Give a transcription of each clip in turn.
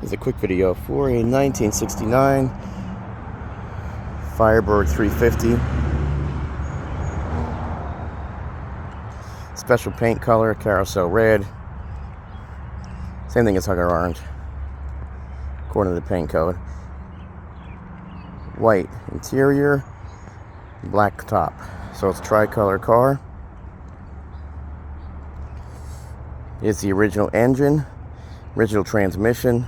This is a quick video for a 1969 Firebird 350. Special paint color, Carousel Red. Same thing as Hugger Orange, according to the paint code. White interior, black top. So it's a tricolor car. It's the original engine, original transmission,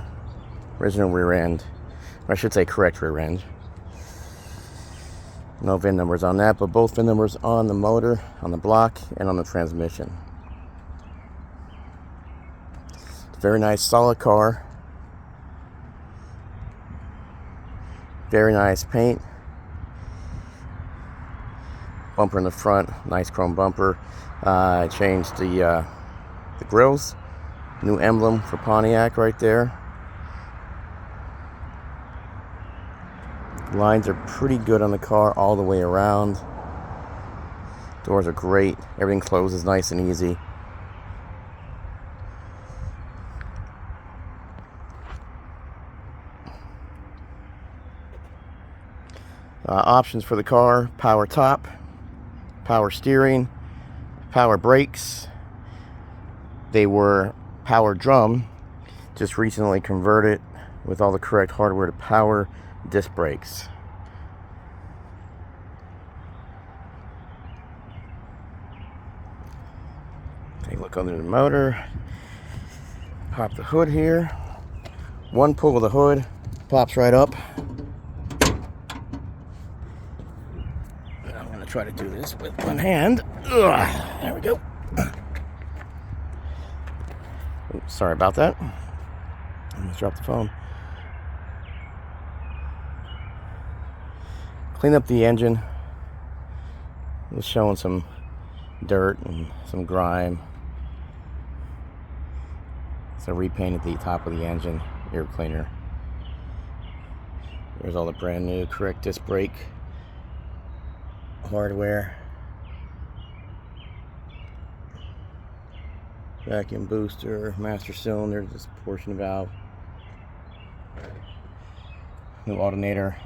original rear end. Or I should say correct rear end. No VIN numbers on that, but both VIN numbers on the motor, on the block, and on the transmission. It's a very nice, solid car. Very nice paint. Bumper in the front, nice chrome bumper. I changed the grills. New emblem for Pontiac right there. Lines are pretty good on the car all the way around. Doors are great. Everything closes nice and easy. Options for the car: power top, power steering, power brakes. They were power drum, just recently converted with all the correct hardware to power disc brakes. Take a look under the motor. Pop the hood here. One pull of the hood pops right up. I'm going to try to do this with one hand. Ugh, there we go. Oops, sorry about that. I almost dropped the phone. Clean up the engine. It was showing some dirt and some grime. So I repainted the top of the engine, air cleaner. There's all the brand new correct disc brake hardware. Vacuum booster, master cylinder, this portion valve. New alternator.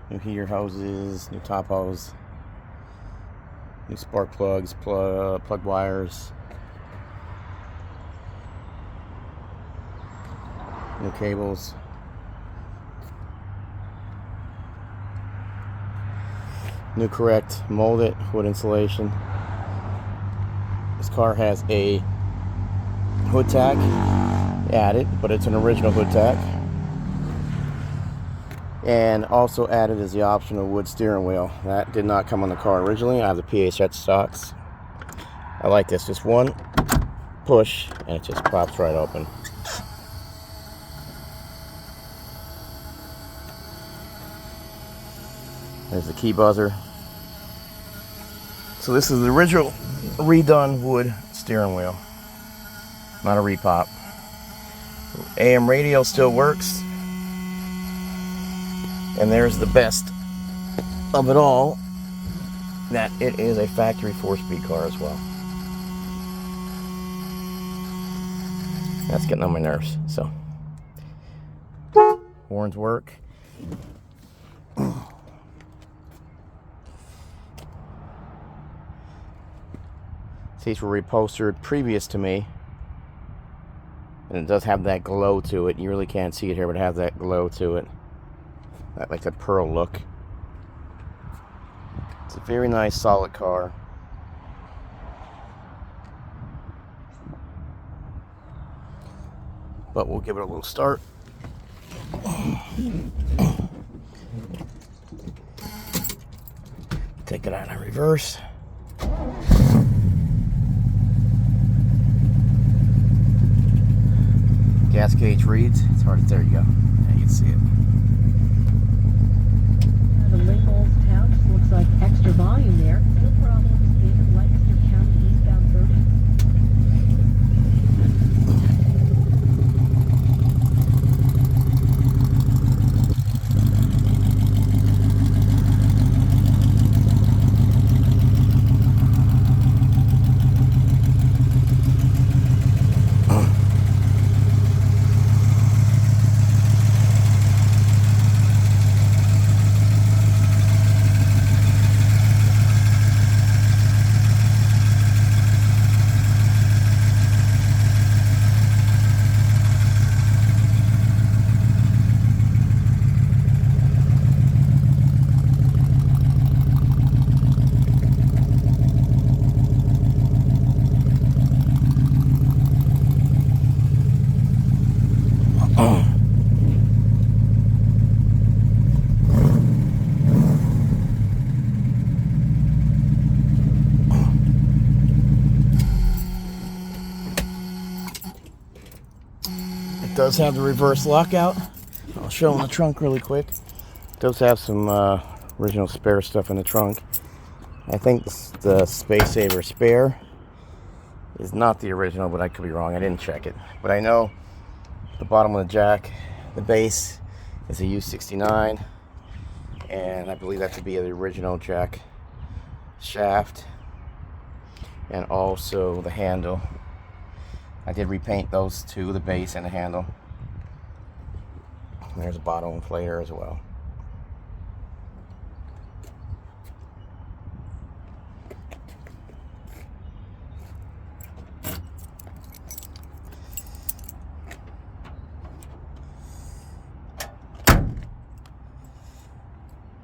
New heater hoses, new top hose, new spark plugs, plug wires, new cables, new correct molded wood insulation. This car has a hood tach added, but it's an original hood tach. And also added is the optional wood steering wheel. That did not come on the car originally. I have the PHS stocks. I like this. Just one push and it just pops right open. There's the key buzzer. So this is the original redone wood steering wheel, not a repop. AM radio still works. And there's the best of it all, that it is a factory 4-speed car as well. That's getting on my nerves, so. Horns work. Seats were reupholstered previous to me. And it does have that glow to it. You really can't see it here, but it has that glow to it. That like that pearl look. It's a very nice, solid car. But we'll give it a little start. Take it out in reverse. Gas gauge reads. It's hard. There you go. Yeah, you can see it. The Lincoln town just looks like extra volume there. No problems in Lancaster County eastbound 30. does have the reverse lockout. I'll show in the trunk really quick. It does have some original spare stuff in the trunk. I think the Space Saver spare is not the original, but I could be wrong. I didn't check it. But I know the bottom of the jack, the base, is a U69. And I believe that to be the original jack shaft. And also the handle. I did repaint those two, the base and the handle. And there's a bottom inflator as well.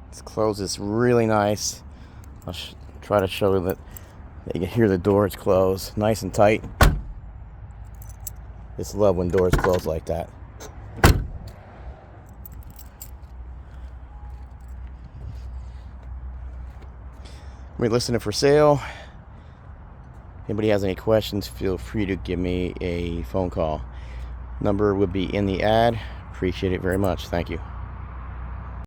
Let's close this really nice. I'll try to show you that you can hear the doors close nice and tight. Just love when doors close like that. We're listing it for sale. If anybody has any questions, feel free to give me a phone call. Number would be in the ad. Appreciate it very much. Thank you.